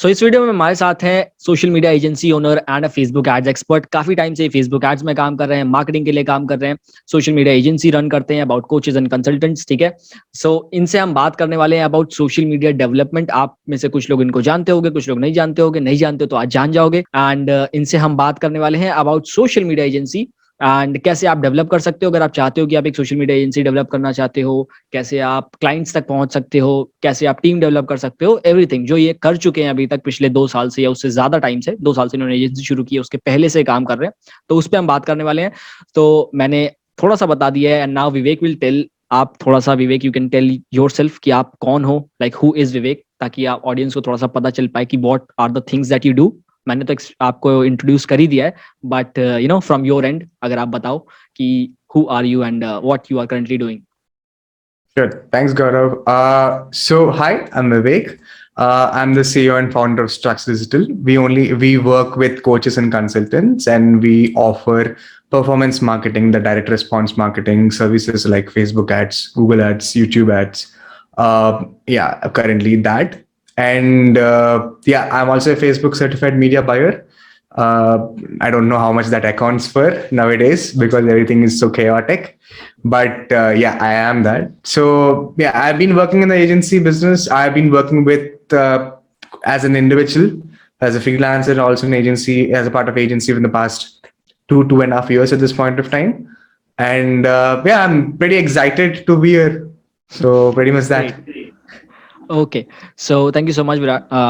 सो इस वीडियो में हमारे साथ हैं social media agency owner and a Facebook ads expert. काफी टाइम से फेसबुक एड्स में काम कर रहे हैं, मार्केटिंग के लिए काम कर रहे हैं, सोशल मीडिया एजेंसी रन करते हैं, अबाउट कोचेज एंड कंसल्टेंट्स। ठीक है, सो इनसे हम बात करने वाले हैं अबाउट सोशल मीडिया डेवलपमेंट। आप में से कुछ लोग इनको जानते होंगे, कुछ लोग नहीं जानते होंगे, नहीं जानते तो आज जान जाओगे। एंड इनसे हम बात करने वाले हैं about social media agency and कैसे आप डेवलप कर सकते हो अगर आप चाहते हो कि आप एक सोशल मीडिया एजेंसी डेवलप करना चाहते हो, कैसे आप क्लाइंट्स तक पहुंच सकते हो, कैसे आप टीम डेवलप कर सकते हो, एवरीथिंग जो ये कर चुके हैं अभी तक पिछले 2 साल से या उससे ज्यादा टाइम से। 2 साल से इन्होंने एजेंसी शुरू की है, उसके पहले से काम कर रहे हैं, तो उस पर हम बात करने वाले हैं। तो मैंने थोड़ा सा बता दिया है and now Vivek will tell. आप थोड़ा सा, Vivek, you can tell yourself कि आप कौन हो, लाइक हु इज विवेक, ताकि आप ऑडियंस को थोड़ा सा पता चल पाए कि what are the things that you do. मैंने तो आपको इंट्रोड्यूस कर ही दिया है, but you know from your and अगर आप बताओ कि who are you and what you are currently doing. Good. Thanks, Gaurav. So hi, I'm Vivek. I'm the CEO and founder of Strux Digital. We work with coaches and consultants, and we offer performance marketing, the direct response marketing services like Facebook ads, Google ads, YouTube ads. Currently that. And I'm also a Facebook certified media buyer. I don't know how much that accounts for nowadays because everything is so chaotic, but I am that. So I've been working in the agency business. I've been working with as an individual, as a freelancer, also an agency, as a part of agency in the past 2.5 years at this point of time. And I'm pretty excited to be here. So pretty much that. Okay, so thank you so much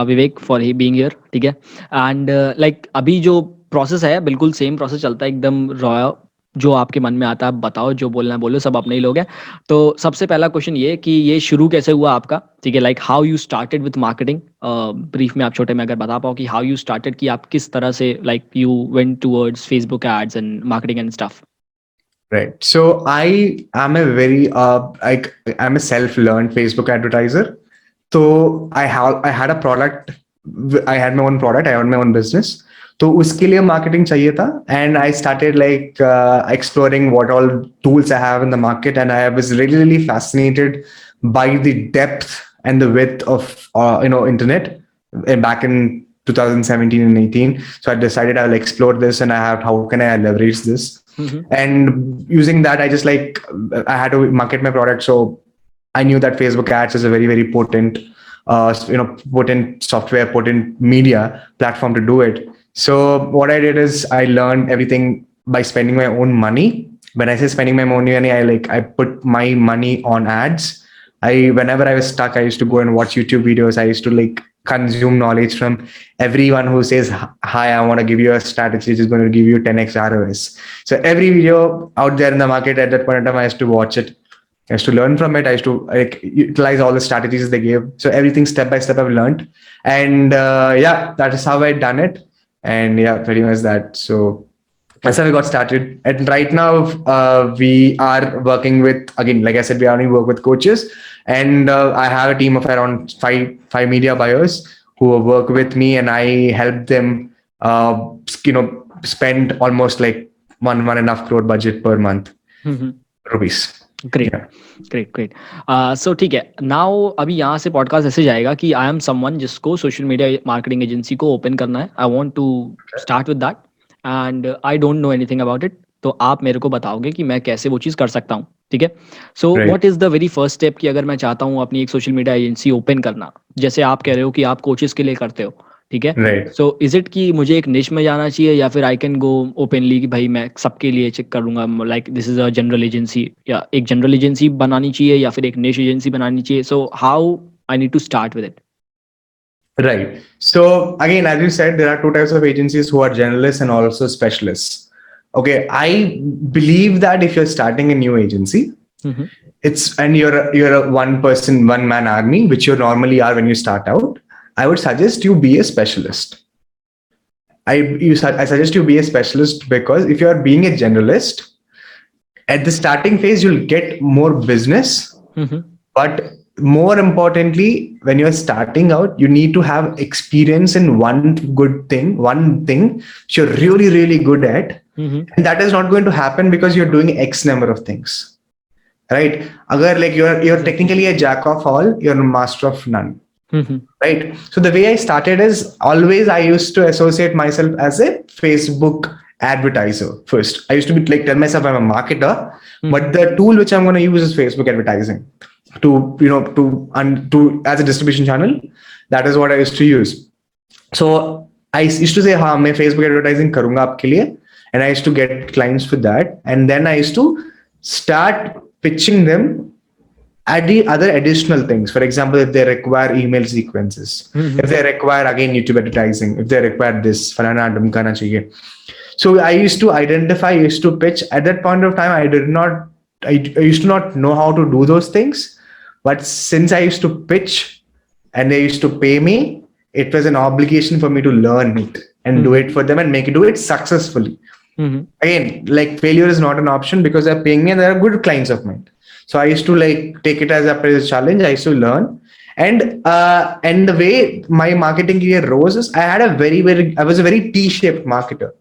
Vivek for he being here. ठीक है, and like अभी जो process है बिल्कुल same process चलता है, एकदम raw, जो आपके मन में आता है बताओ, जो बोलना है बोलो, सब अपने ही लोग हैं। तो सबसे पहला क्वेश्चन ये कि ये शुरू कैसे हुआ आपका? ठीक है, like how you started with marketing. Brief में आप छोटे में अगर बता पाओ कि हाउ यू स्टार्टेड, कि आप किस तरह से like you went towards Facebook ads and marketing and stuff. Right. So I am a very I'm a self-learned Facebook advertiser. So I had a product. I had my own product. I owned my own business. तो उसके लिए marketing चाहिए था, and I started like exploring what all tools I have in the market, and I was really fascinated by the depth and the width of internet back in 2017 and 18. So I decided I'll explore this, and how can I leverage this. And using that, I just I had to market my product. So I knew that Facebook ads is a very, very potent, potent software, potent media platform to do it. So what I did is I learned everything by spending my own money. When I say spending my own money, I put my money on ads. Whenever I was stuck, I used to go and watch YouTube videos. I used to consume knowledge from everyone who says, hi, I want to give you a strategy which is going to give you 10x ROS. So every video out there in the market at that point in time, I used to watch it. I used to learn from it. I used to utilize all the strategies they gave. So everything step by step I've learned. And that is how I done it. And pretty much that. So that's how we got started. And right now, we are working with, again, like I said, we only work with coaches. And I have a team of around five media buyers who work with me, and I help them, spend almost like 1.5 crore budget per month. Rupees. Great great great. So ठीक है, now अभी यहाँ से podcast ऐसे जाएगा कि I am someone जिसको social media marketing agency को ओपन करना है। I want to start with that and I don't know anything about it. तो आप मेरे को बताओगे कि मैं कैसे वो चीज़ कर सकता हूँ। ठीक है, so what is the very first step कि अगर मैं चाहता हूँ अपनी एक सोशल मीडिया एजेंसी ओपन करना, जैसे आप कह रहे हो कि आप कोचेस के लिए करते हो। ठीक है, सो इज इट कि मुझे एक निश में जाना चाहिए, या फिर आई कैन गो ओपनली कि भाई मैं सबके लिए चेक करूंगा, like this is a general agency, या एक जनरल एजेंसी बनानी चाहिए या फिर एक निश एजेंसी बनानी चाहिए? So how I need to start with it? Right. So again, as you said, there are two types of agencies who are generalists and also specialists. Okay, I believe that if you're starting a new agency, and you're a one man army, which you normally are when you start out, I would suggest you be a specialist. I suggest you be a specialist because if you are being a generalist, at the starting phase, you'll get more business. But more importantly, when you're starting out, you need to have experience in one thing which you're really, really good at. And that is not going to happen because you're doing X number of things. Right? Agar you're technically a jack of all, you're a master of none. right? So the way I started is always I used to associate myself as a Facebook advertiser first. I used to be like tell myself I'm a marketer, but the tool which I'm going to use is Facebook advertising to to as a distribution channel. That is what I used to use. So I used to say, "हाँ मैं Facebook advertising करूँगा आपके लिए," and I used to get clients for that, and then I used to start pitching them at the other additional things. For example, if they require email sequences, if they require again YouTube advertising, if they require this, falana dhumkana chahiye. So I used to identify, I used to pitch. At that point of time, I used to not know how to do those things. But since I used to pitch and they used to pay me, it was an obligation for me to learn it and do it for them and do it successfully. Again, like failure is not an option because they're paying me and they're good clients of mine. So I used to like take it as a challenge. I used to learn, and the way my marketing career rose is I was a very T-shaped marketer.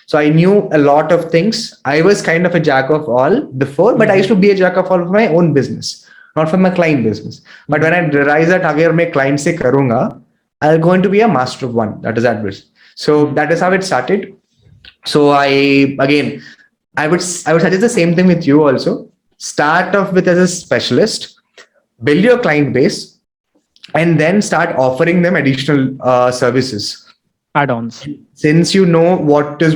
So I knew a lot of things. I was kind of a jack of all before, but I used to be a jack of all for my own business, not for my client business. But when I realized that agar मैं client से करूँगा, I'm going to be a master of one. That is adverse. So that is how it started. So I would suggest the same thing with you also. Start off with as a specialist, build your client base, and then start offering them additional services, add-ons. Since you know what is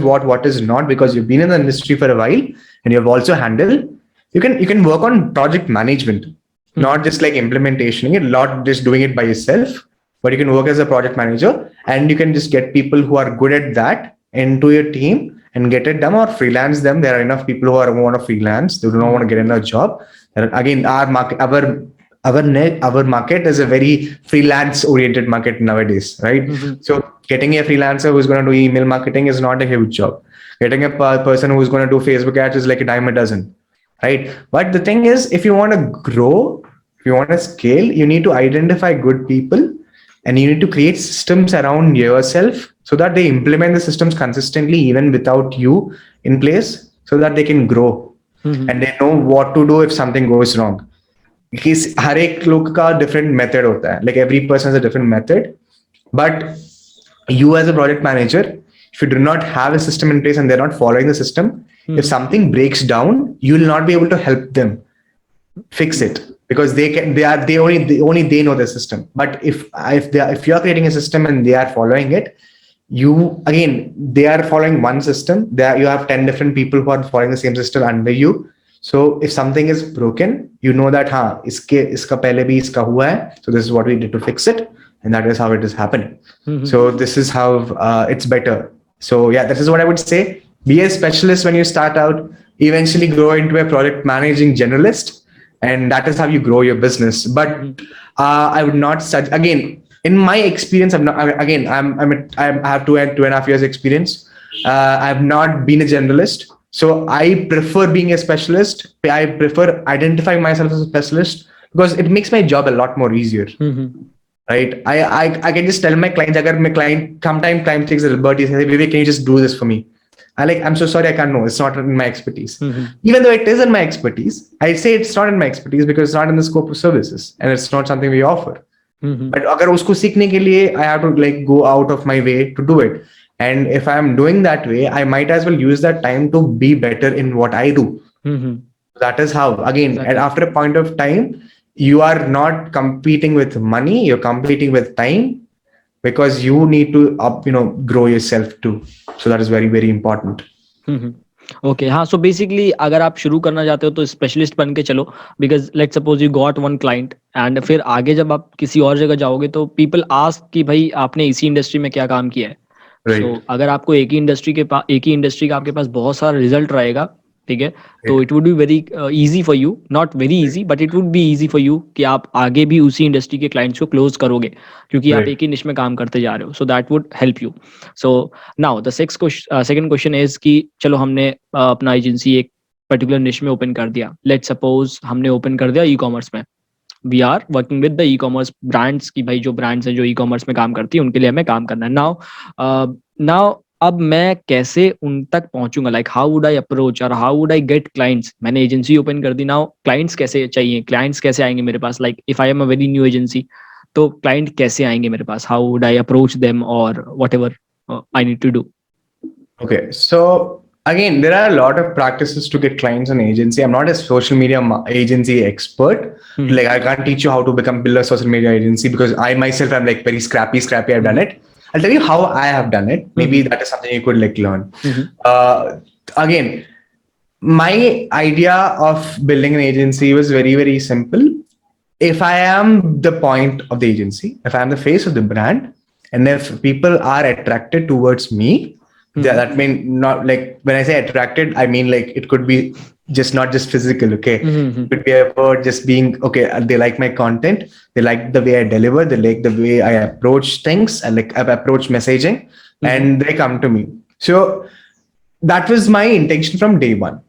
not, because you've been in the industry for a while and you've also handled, you can work on project management, not just like implementation, not just doing it by yourself, but you can work as a project manager and you can just get people who are good at that into your team and get it done, or freelance them. There are enough people who want to freelance. They do not want to get in a job. And again, our market is a very freelance oriented market nowadays, right? So getting a freelancer who's going to do email marketing is not a huge job. Getting a person who's going to do Facebook ads is like a dime a dozen, right? But the thing is, if you want to grow, if you want to scale, you need to identify good people and you need to create systems around yourself so that they implement the systems consistently even without you in place, so that they can grow and they know what to do if something goes wrong. Because हर एक लोग का different method होता है. Like every person has a different method. But you as a project manager, if you do not have a system in place and they're not following the system, if something breaks down, you will not be able to help them fix it, because they only know the system. But if you are creating a system and they are following it, they are following one system. You have 10 different people who are following the same system under you. So if something is broken, you know that iska pehle bhi iska hua hai, so this is what we did to fix it, and that is how it is happening. So this is how it's better. So yeah, this is what I would say. Be a specialist when you start out, eventually grow into a project managing generalist, and that is how you grow your business. But I would not suggest, again, in my experience, I have 2.5 years experience. I have not been a generalist. So I prefer being a specialist. I prefer identifying myself as a specialist because it makes my job a lot more easier. Right? I can just tell my clients, agar my client takes a liberty, say, Vivek, can you just do this for me? I'm so sorry, I can't. No, it's not in my expertise. Even though it is in my expertise, I say it's not in my expertise because it's not in the scope of services and it's not something we offer. But agar usko seekhne ke liye, I have to like go out of my way to do it. And if I'm doing that way, I might as well use that time to be better in what I do. That is how, again, and after a point of time, you are not competing with money, you're competing with time, because you need to grow yourself too. So that is very, very important. Okay, हाँ, so basically अगर आप शुरू करना चाहते हो तो specialist बन के चलो, because let's suppose you got one client and फिर आगे जब आप किसी और जगह जाओगे तो people ask कि भाई आपने इसी इंडस्ट्री में क्या काम किया है. So अगर आपको एक ही इंडस्ट्री का आपके पास बहुत सारा रिजल्ट रहेगा, ठीक है, तो it would be very easy for you, not very easy but it would be easy for you कि आप आगे भी उसी इंडस्ट्री के क्लाइंट्स को क्लोज करोगे क्योंकि आप एक ही निश में काम करते जा रहे हो. So that would help you. So now the second question is कि चलो हमने अपना एजेंसी एक पर्टिकुलर निश में ओपन कर दिया. लेट्स सपोज हमने ओपन कर दिया ई कॉमर्स में. We are working with the e commerce brands की भाई जो ब्रांड्स हैं जो ई कॉमर्स में काम करती है उनके लिए हमें काम करना है. नाउ अब मैं कैसे उन तक पहुंचूंगा, like how would I approach और how would I get clients. मैंने एजेंसी ओपन कर दी, नाउ क्लाइंट्स कैसे चाहिए, क्लाइंट्स कैसे आएंगे मेरे पास, like if I am a very new agency तो क्लाइंट कैसे आएंगे मेरे पास? How would I approach them और whatever I need to do? Okay, so again, there are a lot of practices to get clients on agency. I'm not a social media agency expert. Like, I can't teach you how to build a social media agency, because I myself am like very scrappy. I've done it. I'll tell you how I have done it. Maybe that is something you could like learn. Again, my idea of building an agency was very, very simple. If I am the point of the agency, if I am the face of the brand, and if people are attracted towards me, that mean, not like, when I say attracted, I mean like it could be just not just physical. Okay, it could be about just being okay. They like my content, they like the way I deliver, they like the way I approach things, and like I approach messaging, and they come to me. So that was my intention from day one.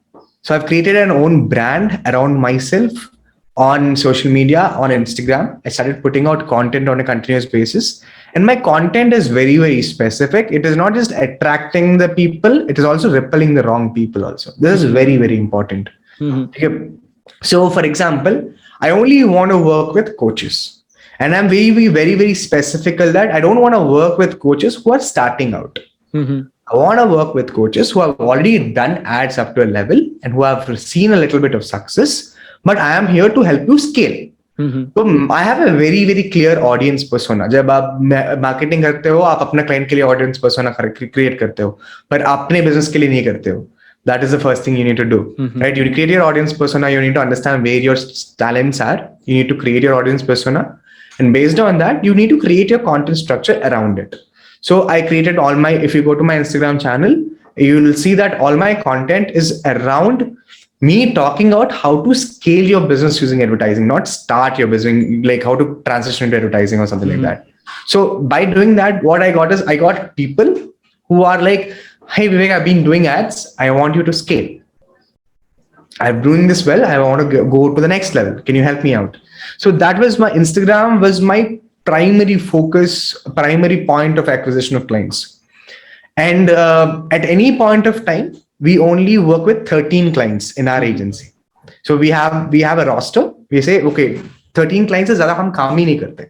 So I've created an own brand around myself on social media, on Instagram. I started putting out content on a continuous basis. And my content is very, very specific. It is not just attracting the people, it is also repelling the wrong people also. This is very, very important. Okay. So for example, I only want to work with coaches. And I'm very, very, very, very specific that I don't want to work with coaches who are starting out. I want to work with coaches who have already done ads up to a level and who have seen a little bit of success. But I am here to help you scale. तो I have a very, very clear audience persona. जब आप marketing करते हो, आप अपना client के लिए audience persona create करते हो, पर अपने बिजनेस के लिए नहीं करते हो. That is the first thing you need to do, right? You create your audience persona. You need to understand where your talents are. You need to create your audience persona, and based on that, you need to create your content structure around it. So I created all my. If you go to my Instagram channel, you will see that all my content is around me talking about how to scale your business using advertising, not start your business, like how to transition into advertising or something like that. So by doing that, what I got is I got people who are like, hey Vivek, I've been doing ads, I want you to scale. I'm doing this well, I want to go to the next level, can you help me out? So that was my Instagram was my primary focus, primary point of acquisition of clients. And at any point of time, we only work with 13 clients in our agency. So we have a roster. We say, okay, 13 clients is zyada hum kaam hi nahi karte.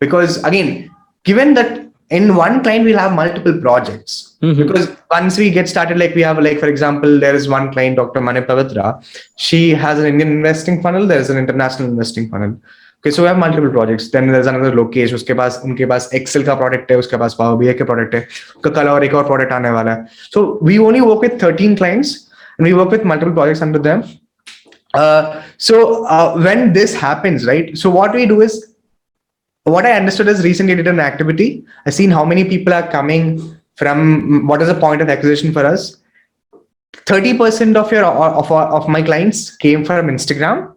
Because again, given that in one client we'll have multiple projects. Because once we get started, like we have, like for example, there is one client, Dr. Mane Pavitra. She has an Indian investing funnel. There is an international investing funnel. Okay, so we have multiple projects. Then there's another LAKHS. उनके पास Excel का product है, उसके पास Power BI का product है, उसका कल और एक और product आने वाला है. So we only work with 13 clients, and we work with multiple projects under them. When this happens, right? So what we do is, what I understood is, recently I did an activity. I seen how many people are coming from. What is the point of acquisition for us? 30% of my clients came from Instagram.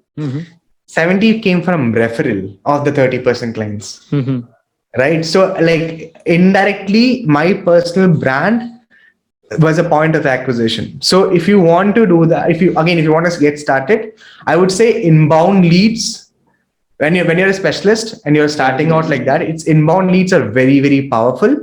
70 came from referral of the 30% clients. Right? So like indirectly, my personal brand was a point of acquisition. So if you want to do that, if you want to get started, I would say inbound leads. When you're a specialist and you're starting out like that, it's inbound leads are very, very powerful,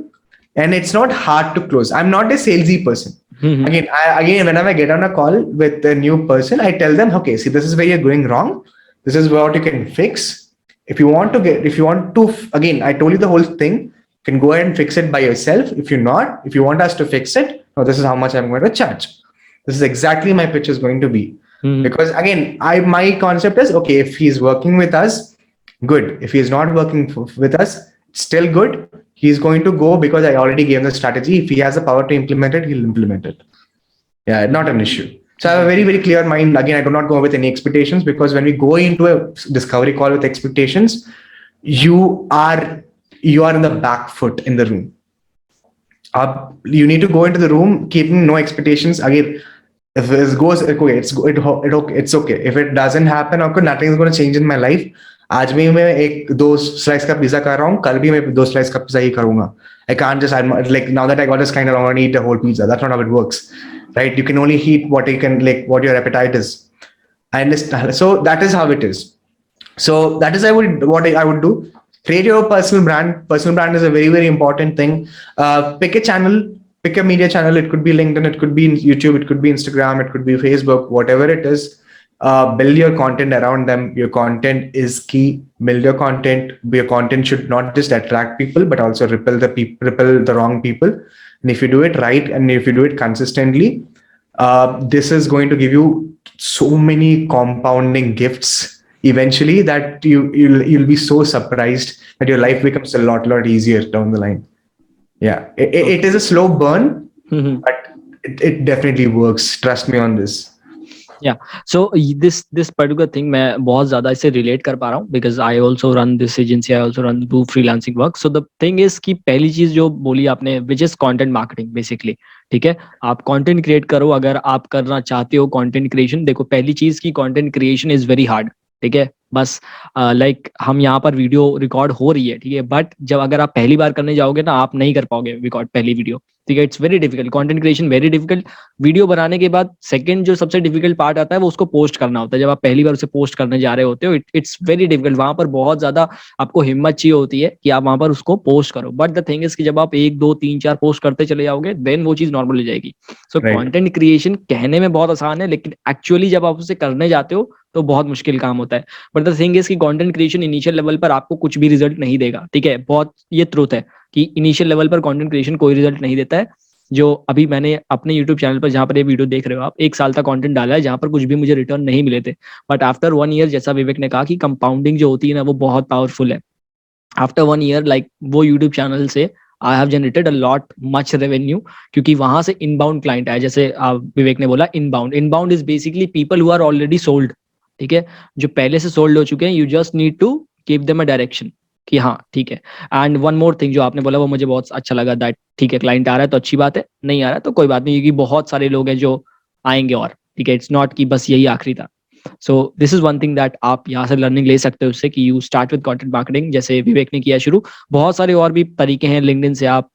and it's not hard to close. I'm not a salesy person. Again, whenever I get on a call with a new person, I tell them, okay, see, this is where you're going wrong. This is what you can fix. If you want to, again, I told you the whole thing. You can go ahead and fix it by yourself. If you want us to fix it, no, this is how much I'm going to charge. This is exactly my pitch is going to be. Because again, my concept is, okay, if he's working with us, good. If he's not working with us, still good. He's going to go because I already gave him the strategy. If he has the power to implement it, he'll implement it. Yeah, not an issue. So I have a very, very clear mind. Again, I do not go with any expectations, because when we go into a discovery call with expectations, you are in the back foot in the room. You need to go into the room keeping no expectations. Again, if it goes, okay, it's okay. If it doesn't happen, okay, nothing is going to change in my life. आज भी मैं एक 2 slice का pizza कर रहा हूँ, कल भी मैं 2 slice का पिज्जा ही करूँगा. I can't just, like, now that I got this kind of, I want to eat a whole pizza. That's not how it works, right? You can only eat what you can, like, what your appetite is. I understand. So that is how it is. So that is what I would do. Create your personal brand. Personal brand is a very, very important thing. Pick a channel, pick a media channel. It could be LinkedIn, it could be YouTube, it could be Instagram, it could be Facebook, whatever it is. build your content around them. Your content is key. Build your content. Your content should not just attract people but also repel the wrong people. And if you do it right and if you do it consistently, this is going to give you so many compounding gifts eventually that you'll be so surprised that your life becomes a lot easier down the line. Yeah, it is a slow burn, but it definitely works. Trust me on this. Yeah. So this particular thing मैं बहुत ज़्यादा इसे relate कर पा रहा हूँ because I also run this agency, I also do freelancing work. So the thing is कि पहली चीज़ जो बोली आपने which is content marketing basically, ठीक है, आप content create करो. अगर आप करना चाहते हो content creation, देखो पहली चीज़ की content creation is very hard, ठीक है. बस लाइक हम यहाँ पर वीडियो रिकॉर्ड हो रही है, ठीक है, बट जब अगर आप पहली बार करने जाओगे ना, आप नहीं कर पाओगे रिकॉर्ड पहली वीडियो, ठीक है. It's very difficult, content creation very difficult. Video बनाने के बाद सेकंड जो सबसे डिफिकल्ट पार्ट आता है वो उसको पोस्ट करना होता है. जब आप पहली बार उसे पोस्ट करने जा रहे होते हो, इट्स वेरी डिफिकल्ट. वहां पर बहुत ज्यादा आपको हिम्मत चाहिए होती है कि आप वहां पर उसको पोस्ट करो. बट द थिंग इज कि जब आप 1 2 3 4 पोस्ट करते चले जाओगे, देन वो चीज नॉर्मल हो जाएगी. सो कंटेंट क्रिएशन कहने में बहुत आसान है, लेकिन एक्चुअली जब आप उसे करने जाते हो तो बहुत मुश्किल काम होता है. बट द थिंग इज कि कंटेंट क्रिएशन इनिशियल लेवल पर आपको कुछ भी रिजल्ट नहीं देगा, ठीक है. बहुत ये ट्रूथ है कि इनिशियल लेवल पर कंटेंट क्रिएशन कोई रिजल्ट नहीं देता है. जो अभी मैंने अपने यूट्यूब चैनल पर जहाँ पर ये वीडियो देख रहे हो आप, 1 साल तक कंटेंट डाला है जहाँ पर कुछ भी मुझे रिटर्न नहीं मिले थे. बट आफ्टर 1 ईयर, जैसा विवेक ने कहा कि कंपाउंडिंग जो होती है ना वो बहुत पावरफुल है. आफ्टर 1 ईयर लाइक वो यूट्यूब चैनल से I have generated a lot much revenue, क्योंकि वहां से इनबाउंड क्लाइंट आया. जैसे विवेक ने बोला inbound is basically people who are already sold, ठीक है, जो पहले से सोल्ड हो चुके हैं. You just need to give them a direction कि हाँ ठीक है. एंड वन मोर थिंग जो आपने बोला वो मुझे बहुत अच्छा लगा, दैट ठीक है, क्लाइंट आ रहा है तो अच्छी बात है, नहीं आ रहा है तो कोई बात नहीं, क्योंकि बहुत सारे लोग हैं जो आएंगे और, ठीक है, इट्स नॉट कि बस यही आखिरी था. So this is one thing that आप यहाँ से लर्निंग ले सकते हो उससे कि you start with content marketing, जैसे विवेक ने किया शुरू. बहुत सारे और भी तरीके हैं, लिंक्डइन से आप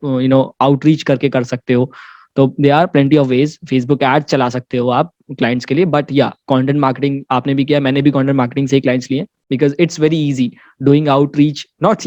आउटरीच करके कर सकते हो. तो they are plenty of ways. Facebook ad चला सकते हो आप क्लाइंट्स के लिए. बट या कंटेंट मार्केटिंग आपने भी किया, मैंने भी कंटेंट मार्केटिंग से ही क्लाइंट्स लिए, because it's very easy doing outreach. Not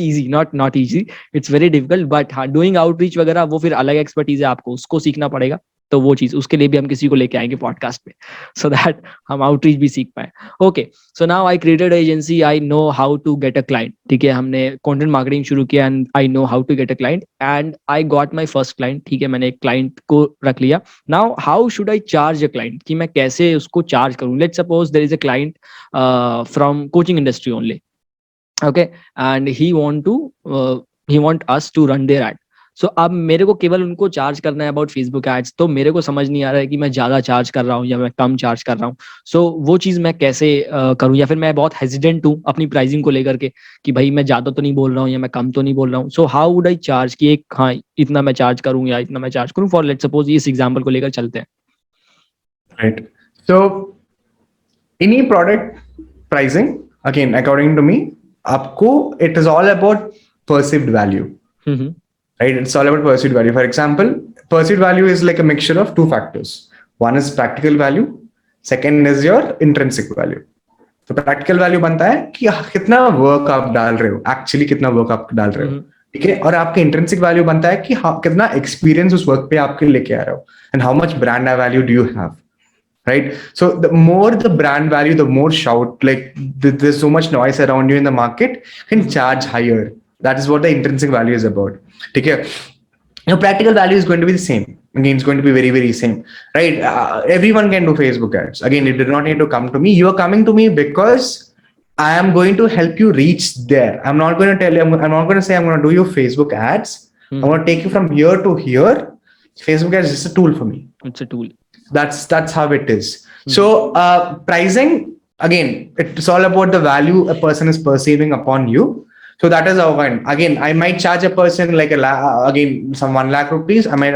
easy, it's very difficult. But हाँ, डूइंग आउटरीच वगैरह वो फिर अलग एक्सपर्टीज है, आपको उसको सीखना पड़ेगा. तो वो चीज, उसके लिए भी हम किसी को लेके आएंगे पॉडकास्ट पे, सो दैट हम आउटरीच भी सीख पाए. Okay, so now I created agency, I know how to get a client, ठीक है. हमने कंटेंट मार्केटिंग शुरू किया and I know how to get a client and I got my first client, ठीक है. मैंने एक क्लाइंट को रख लिया. Now how should I charge a client, कि मैं कैसे उसको चार्ज करूं. Let's suppose there is a client from coaching industry only, okay, and he want us to run their ad. So अब मेरे को केवल उनको चार्ज करना है अबाउट फेसबुक एड्स. तो मेरे को समझ नहीं आ रहा है कि मैं ज्यादा चार्ज कर रहा हूँ या मैं कम चार्ज कर रहा हूँ. सो वो चीज मैं कैसे करूँ, या फिर मैं बहुत हेजिडेंट हूँ अपनी प्राइसिंग को लेकर के कि भाई मैं ज्यादा तो नहीं बोल रहा हूँ या मैं कम तो नहीं बोल रहा हूँ. सो हाउ वुड आई चार्ज कि एक हाँ इतना मैं चार्ज करूँ या इतना मैं चार्ज करूँ, फॉर लेट्स सपोज इस एग्जाम्पल को लेकर चलते हैं. Right. So any product pricing, again, according to me, आपको it is all about perceived value. Right? It's all about perceived value. For example, perceived value is like a mixture of two factors. One is practical value. Second is your intrinsic value. तो practical value बनता है कि कितना work आप डाल रहे हो, actually कितना वर्क आप डाल रहे हो, ठीक है. और आपका इंट्रिंसिक वैल्यू बनता है कि कितना एक्सपीरियंस उस वर्क पे आपके लेके आ रहे हो, and how much brand value do you have. Right? So the more the brand value, the more shout, like there's so much noise around you in the market, you can charge higher. That is what the intrinsic value is about. Okay. Now practical value is going to be the same. Again, it's going to be very, very same, right? Everyone can do Facebook ads. Again, you do not need to come to me. You are coming to me because I am going to help you reach there. I'm not going to tell you, I'm not going to say I'm going to do your Facebook ads. I'm going to take you from here to here. Facebook ads is just a tool for me. It's a tool. That's how it is. So pricing, again, it's all about the value a person is perceiving upon you. So that is how again I might charge a person like again some 1 lakh rupees. I might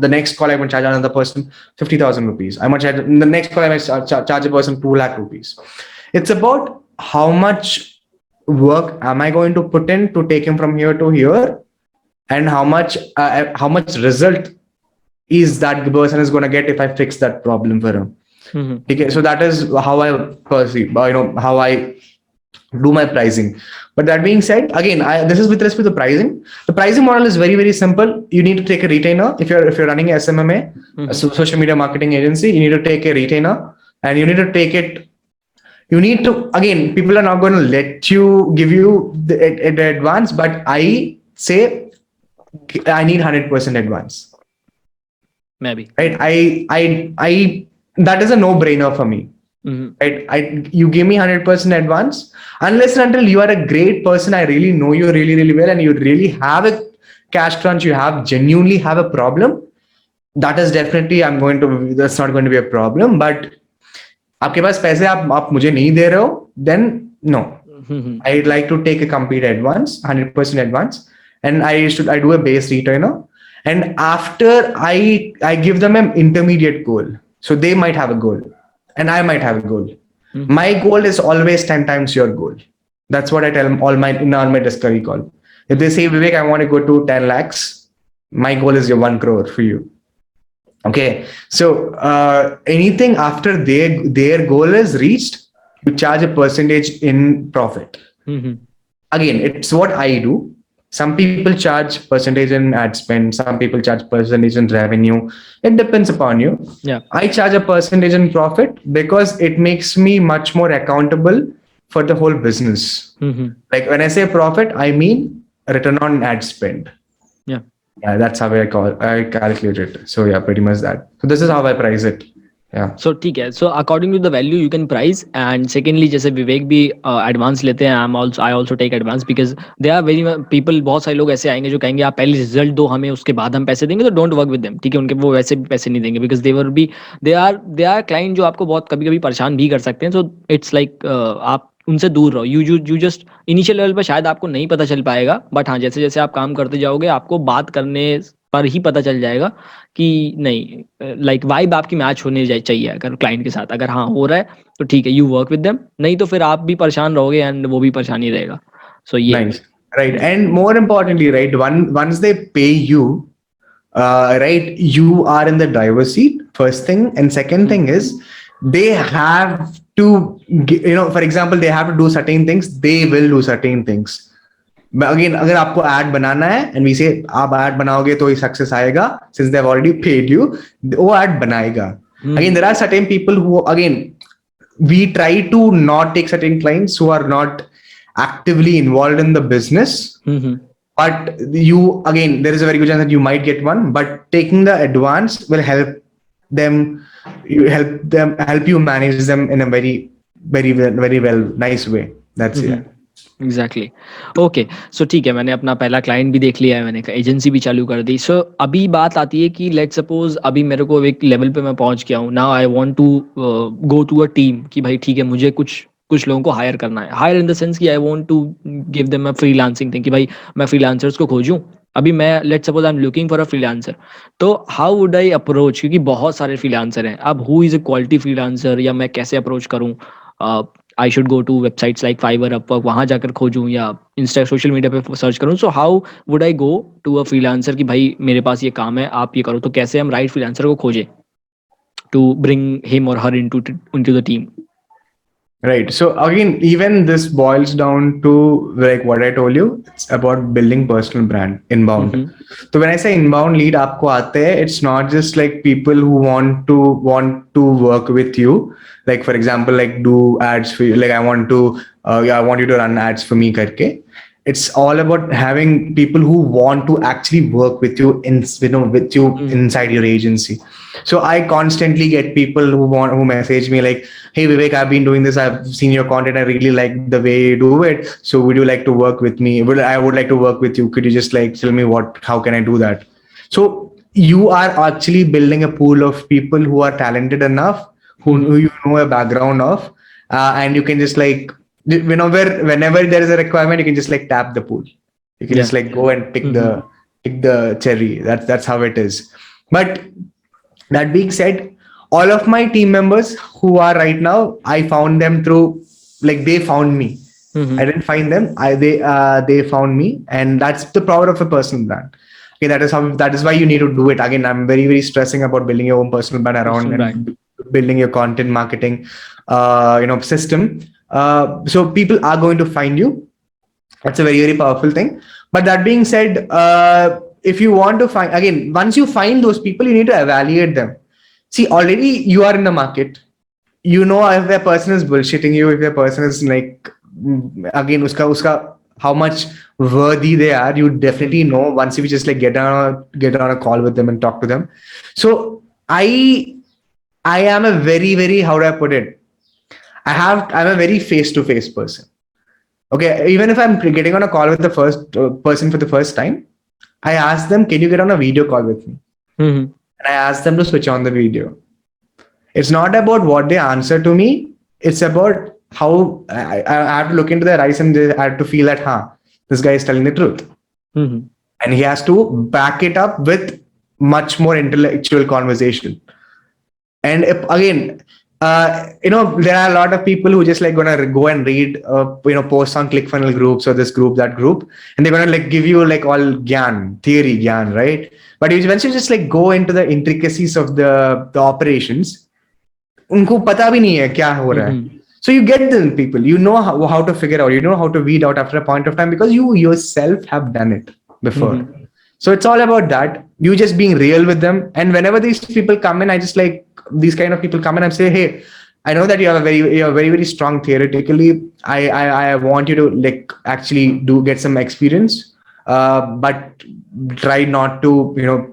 the next call I might charge another person 50,000 rupees. I might charge the next call I might charge a person 2 lakh rupees. It's about how much work am I going to put in to take him from here to here, and how much result is that the person is going to get if I fix that problem for him. Okay, so that is how I perceive, how I do my pricing. But that being said, again, this is with respect to the pricing. The pricing model is very, very simple. You need to take a retainer. If you're running a SMM, a social media marketing agency, you need to take a retainer, and you need to take it You need to, again, people are not going to let you give you the advance, but I say I need 100% advance. Maybe. Right? I that is a no-brainer for me. Right? You give me 100% advance, unless and until you are a great person, I really know you really, really well, and you really have a cash crunch, you have genuinely have a problem. That is definitely that's not going to be a problem. But आपके पास पैसे आप मुझे नहीं दे रहे हो, then no. I'd like to take a complete advance, 100% advance, and I do a base retainer, and after I give them an intermediate goal. So they might have a goal, and I might have a goal. My goal is always 10 times your goal. That's what I tell them in all my discovery call. If they say, Vivek, I want to go to 10 lakhs, my goal is your 1 crore for you. Okay, so anything after their goal is reached, you charge a percentage in profit. Again, it's what I do. Some people charge percentage in ad spend, some people charge percentage in revenue. It depends upon you. Yeah. I charge a percentage in profit because it makes me much more accountable for the whole business. Like when I say profit, I mean return on ad spend. Yeah, that's how I calculate it. So yeah, pretty much that. So this is how I price it. Yeah. So ठीक है. So according to the value you can price, and secondly जैसे विवेक भी advance लेते हैं, I also take advance because there are very people, बहुत सारे लोग ऐसे आएंगे जो कहेंगे आप पहले रिजल्ट दो हमें, उसके बाद हम पैसे देंगे, तो डोंट वर्क विद देम. ठीक है, उनके वो वैसे भी पैसे नहीं देंगे because they are client जो आपको बहुत कभी कभी परेशान भी कर सकते हैं. So it's like आप उनसे दूर रहो. यू जस्ट इनिशियल लेवल पर शायद आपको नहीं पता चल पाएगा, बट हाँ जैसे जैसे आप काम करते जाओगे आपको बात करने पर ही पता चल जाएगा कि नहीं, लाइक वाइब आपकी मैच होने चाहिए अगर क्लाइंट के साथ. अगर हाँ हो रहा है तो ठीक है, यू वर्क विद देम, नहीं तो फिर आप भी परेशान रहोगे एंड वो भी परेशान ही रहेगा. सो ये right. And more importantly, right, once they pay you, right, you are in the driver's seat, first thing. And second thing is they have to, for example, they have to do certain things, they will do certain things. Again, अगर आपको ad बनाना है and we say आप ad बनाओगे तो ही success आएगा, since they've already paid you, वो ad बनाएगा. Again, there are certain people who, again, we try to not take certain clients who are not actively involved in the business. But you, again, there is a very good chance that you might get one, but taking the advance will help you manage them in a very, very, very well, nice way. That's it. Exactly. Okay, so ठीक है, मैंने अपना पहला client भी देख लिया है, मैंने एजेंसी भी चालू कर दी. सो अभी बात आती है कि लेट्स सपोज अभी मेरे को एक लेवल पे मैं पहुंच गया हूँ. Now I want to go to a team कि भाई ठीक है मुझे कुछ लोगों को हायर करना है. हायर इन द सेंस कि I want to give them a freelancing thing कि भाई मैं फ्रीलांसर्स को खोजूं. अभी मैं let's suppose I am looking for a freelancer, तो हाउ वुड आई अप्रोच, क्योंकि बहुत सारे फ्रीलांसर हैं. अब who is a quality freelancer, या मैं कैसे अप्रोच करूं? I should go to websites like Fiverr, Upwork, वहाँ जाकर खोजूं या इंस्टा सोशल मीडिया पे सर्च करूं? So how would I go to a freelancer कि भाई मेरे पास ये काम है आप ये करो? तो कैसे हम राइट फ्रीलांसर को खोजें टू ब्रिंग हिम और her into the team? Right. So again, even this boils down to like what I told you. It's about building personal brand inbound. So when I say inbound lead, आपको आते हैं, it's not just like people who want to work with you. Like for example, like do ads for you. Like I want you to run ads for me करके. It's all about having people who want to actually work with you inside your agency. So I constantly get people who message me like, hey Vivek, I've been doing this, I've seen your content, I really like the way you do it, so would you like to work with me? I would like to work with you, could you just like tell me how can I do that? So you are actually building a pool of people who are talented enough, who you know a background of, and you can just like, whenever there is a requirement, you can just like tap the pool. You can just like go and pick the cherry. That's how it is. But that being said, all of my team members who are right now, I found them through, like they found me. I didn't find them. They found me, and that's the power of a personal brand. Okay, that is why you need to do it. Again, I'm very, very stressing about building your own personal brand around and building your content marketing, system. So people are going to find you. That's a very, very powerful thing. But that being said, if you want to find, again, once you find those people, you need to evaluate them. See, already you are in the market. you know if a person is bullshitting you, if a person is like, again, uska how much worthy they are, you definitely know once if you just like get on a call with them and talk to them. So I am a very, very, how do I put it, I'm a very face to face person. Okay, even if I'm getting on a call with the first person for the first time, I ask them, can you get on a video call with me? Mm-hmm. And I ask them to switch on the video. It's not about what they answer to me. It's about how I have to look into their eyes and I have to feel that, this guy is telling the truth. Mm-hmm. And he has to back it up with much more intellectual conversation. And if, again, there are a lot of people who just like gonna go and read, posts on ClickFunnels groups or this group, that group, and they're gonna like give you like all theory gyan, right? But once you just like go into the intricacies of the operations, उनको पता भी नहीं है क्या हो रहा है. So you get them people, you know how to figure out, you know how to weed out after a point of time because you yourself have done it before. So it's all about that. You just being real with them. And whenever these people come in, I just like these kind of people come in and say, hey, I know that you're very, very strong theoretically. I want you to like actually get some experience, but try not to,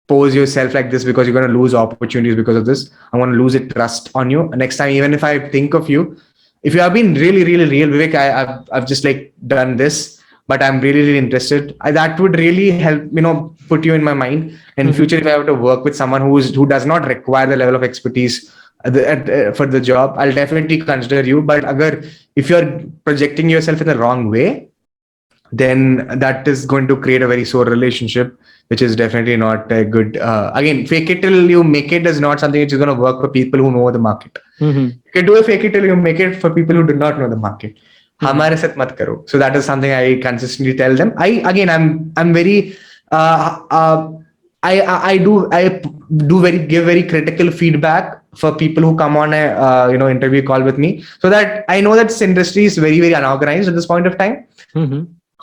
pose yourself like this because you're going to lose opportunities because of this. I'm going to lose it trust on you. Next time, even if I think of you, if you have been really, really real, Vivek, I've just like done this, but I'm really, really interested. That would really help, put you in my mind. In future, if I have to work with someone who does not require the level of expertise for the job, I'll definitely consider you. But if you're projecting yourself in the wrong way, then that is going to create a very sore relationship, which is definitely not a good. Again, fake it till you make it is not something which is going to work for people who know the market. You can do a fake it till you make it for people who do not know the market. हमारे साथ मत करो. So that is something I consistently tell them. I'm very I give very critical feedback for people who come on a interview call with me, so that I know that this industry is very, very unorganized at this point of time.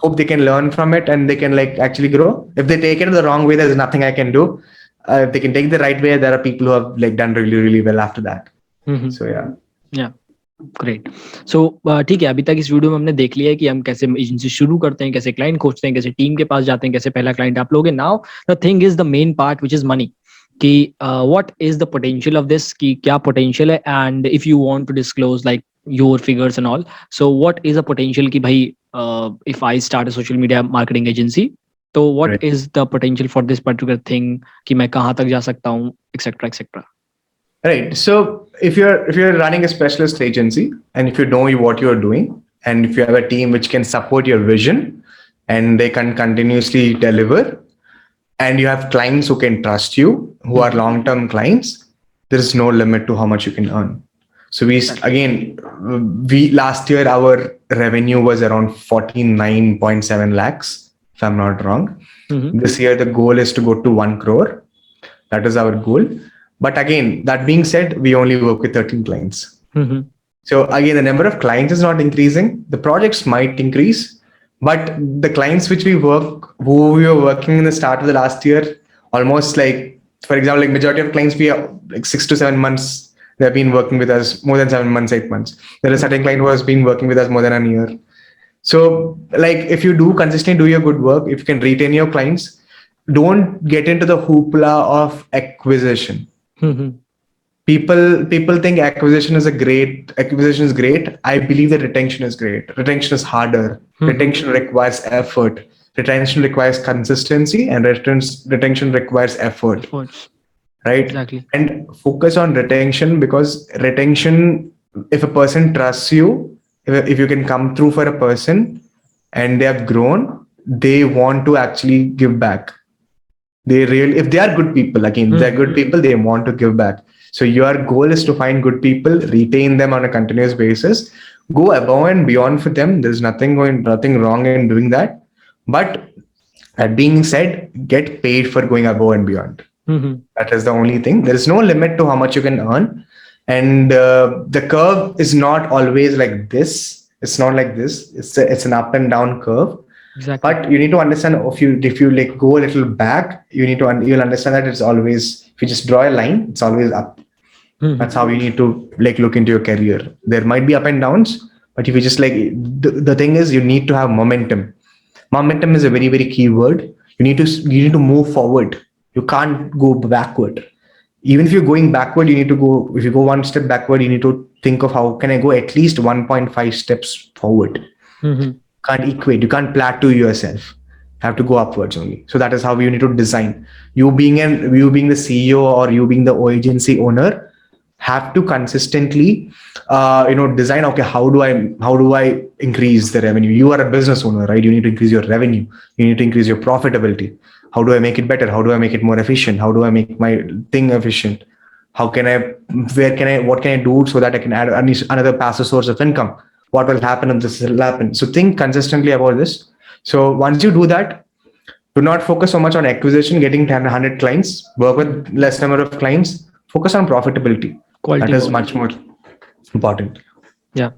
Hope they can learn from it and they can like actually grow. If they take it the wrong way, there's nothing I can do. If they can take the right way, there are people who have like done really, really well after that. So yeah. Great. So ठीक है, अभी तक इस video में हमने देख लिया है कि हम कैसे एजेंसी शुरू करते हैं, कैसे क्लाइंट खोजते हैं, कैसे टीम के पास जाते हैं, कैसे पहला क्लाइंट आप लोगे. Now the thing is the main part which is money, कि what is the potential of this, कि क्या पोटेंशियल है, and if you want to disclose like your figures and all, so what is the potential कि भाई if I start a social media marketing agency, तो what is the potential for this particular thing, कि मैं कहाँ तक जा सकता हूँ, etcetera etcetera. Right. So if you're running a specialist agency and if you know what you're doing and if you have a team which can support your vision and they can continuously deliver and you have clients who can trust you, who are long-term clients, there is no limit to how much you can earn. So we last year our revenue was around 49.7 lakhs, if I'm not wrong. This year the goal is to go to 1 crore. That is our goal. But again, that being said, we only work with 13 clients. So again, the number of clients is not increasing. The projects might increase, but the clients who we were working in the start of the last year, almost like, for example, like majority of clients, we are like 6 to 7 months. They've been working with us more than 7 months, 8 months. There is a certain client who has been working with us more than a year. So like, if you do consistently do your good work, if you can retain your clients, don't get into the hoopla of acquisition. People think acquisition is great. I believe that retention is great. Retention is harder. Retention requires effort. Retention requires consistency, and retention requires effort. Right? Exactly. And focus on retention, because retention, if a person trusts you, if you can come through for a person and they have grown, they want to actually give back. If they are good people, again, they're good people, they want to give back. So your goal is to find good people, retain them on a continuous basis, go above and beyond for them. There's nothing wrong in doing that. But that being said, get paid for going above and beyond. That is the only thing. There is no limit to how much you can earn. And the curve is not always like this. It's not like this. It's an up and down curve. Exactly. But you need to understand, if you like go a little back, you'll understand that it's always, if you just draw a line, it's always up. That's how you need to like look into your career. There might be up and downs, but if you just like the thing is you need to have momentum. Momentum is a very, very key word. You need to move forward. You can't go backward. Even if you're going backward, you need to go, if you go one step backward, you need to think of how can I go at least 1.5 steps forward. Can't equate, you can't plateau yourself. Have to go upwards only. So that is how you need to design. You being the CEO or you being the agency owner have to consistently design, okay, how do I increase the revenue. You are a business owner, right? You need to increase your revenue, you need to increase your profitability. How do I make it better? How do I make it more efficient? How do I make my thing efficient? How can I, what can I do so that I can add another passive source of income? What will happen if this will happen? So think consistently about this. So once you do that, do not focus so much on acquisition, getting 10, 100 clients, work with less number of clients, focus on profitability. Quality That is growth. much more important. Yeah.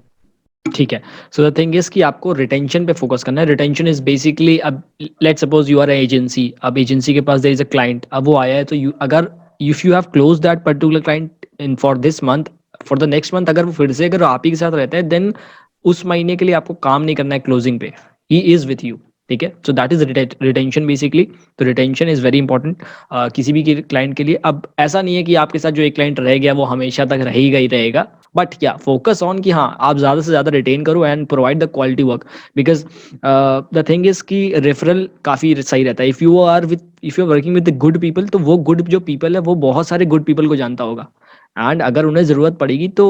ठीक है. So the thing is कि आपको retention पे focus करना है. Retention is basically, अब let's suppose you are a agency, अब agency के पास देयर इज अ क्लाइंट, अब वो आया है तो यू अगर if you have close that particular client in for this month, for the next month अगर वो फिर से अगर आप ही के साथ रहते हैं, देन उस महीने के लिए आपको काम नहीं करना है क्लोजिंग पे. He is with you. ठीक है. So that is retention basically. तो रिटेंशन इज वेरी इंपॉर्टेंट किसी भी क्लाइंट के लिए. अब ऐसा नहीं है कि आपके साथ जो एक क्लाइंट रह गया वो हमेशा तक रहेगा ही रहेगा, बट क्या फोकस ऑन कि हाँ आप ज़्यादा से ज़्यादा रिटेन करो and provide the quality work. Because the thing is कि रेफरल काफ़ी सही रहता है. If you are working with the good people, तो वो गुड जो पीपल है वो बहुत सारे गुड पीपल को जानता होगा, एंड अगर उन्हें ज़रूरत पड़ेगी तो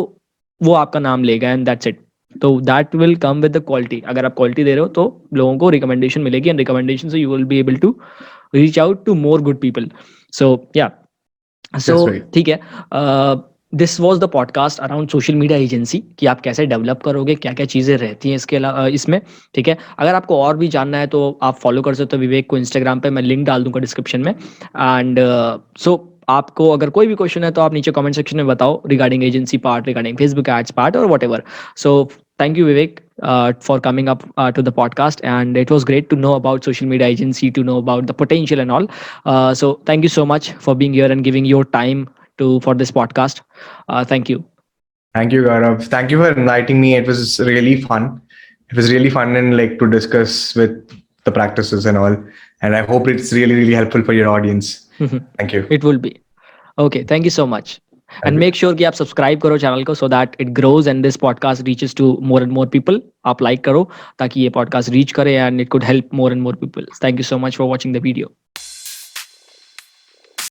वो आपका नाम लेगा, एंड दैट्स इट. तो that will come with the quality. अगर आप क्वालिटी दे रहे हो तो लोगों को रिकमेंडेशन मिलेगी, एंड रिकमेंडेशन से you will be able to reach out to more good people. So yeah, so ठीक है. This was the podcast around social media agency, कि आप कैसे डेवलप करोगे, क्या क्या चीज़ें रहती हैं इसके अलावा इसमें. ठीक है. अगर आपको और भी जानना है तो आप फॉलो कर सकते हो विवेक को इंस्टाग्राम पे, मैं लिंक डाल दूंगा डिस्क्रिप्शन में. एंड सो आपको अगर कोई भी क्वेश्चन है तो आप नीचे कमेंट सेक्शन में बताओ, regarding agency part, regarding Facebook ads part, और whatever. So thank you Vivek for coming up to the podcast, and it was great to know about social media agency, to know about the potential and all. So thank you so much for being here and giving your time for this podcast. Thank you. Thank you, Gaurav. Thank you for inviting me. It was really fun. It was really fun and like to discuss with the practices and all. And I hope it's really, really helpful for your audience. Thank you. It will be. Okay. Thank you so much. And make sure कि आप subscribe करो channel को, so that it grows and this podcast reaches to more and more people. आप like करो ताकि ये podcast reach करे and it could help more and more people. Thank you so much for watching the video.